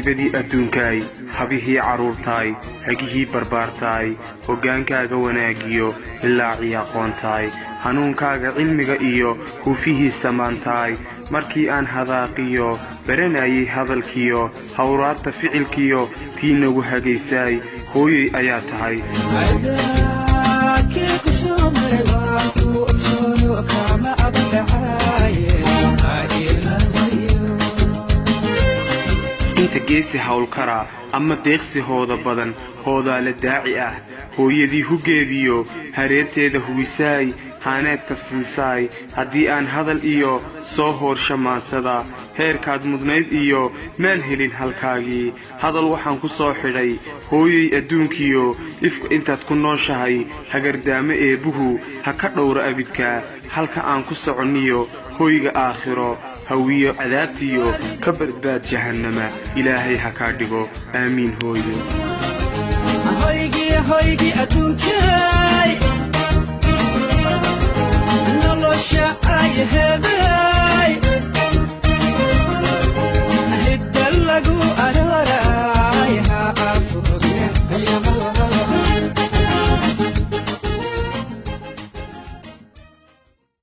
hibadii adduunkaay habihii carruurtaay hagihii barbaartaay hoggaankaaga wanaagiyo ilaacii aqoontaay hanuunkaaga cilmiga iyo huufihii samaantaay markii aan hadaaqiyo baranayay hadalkiyo hawraadta ficilkiyo tii nagu hagaysaay hooyay ayaa tahay inta geesi hawlkara ama deeqsi hooda badan hoodaale daaci ah hooyadii huggeediyo hareerteeda huwisaay haaneedka siisaay haddii aan hadal iyo soo hoorsha maansada heerkaad mudnayd iyo maan helin halkaagii hadal waxaan ku soo xidhay hooyay adduunkiyo ifka intaad ku nooshahay hagardaamo eebbuhu ha ka dhowro abidka halka aan ku soconniyo hoyga aakhiro hawiyo cadaabtiyo ka badbaad jahannama ilaahay ha kaa dhigo aamiin hooyo hoygii adduunkaay nolosha ay heeday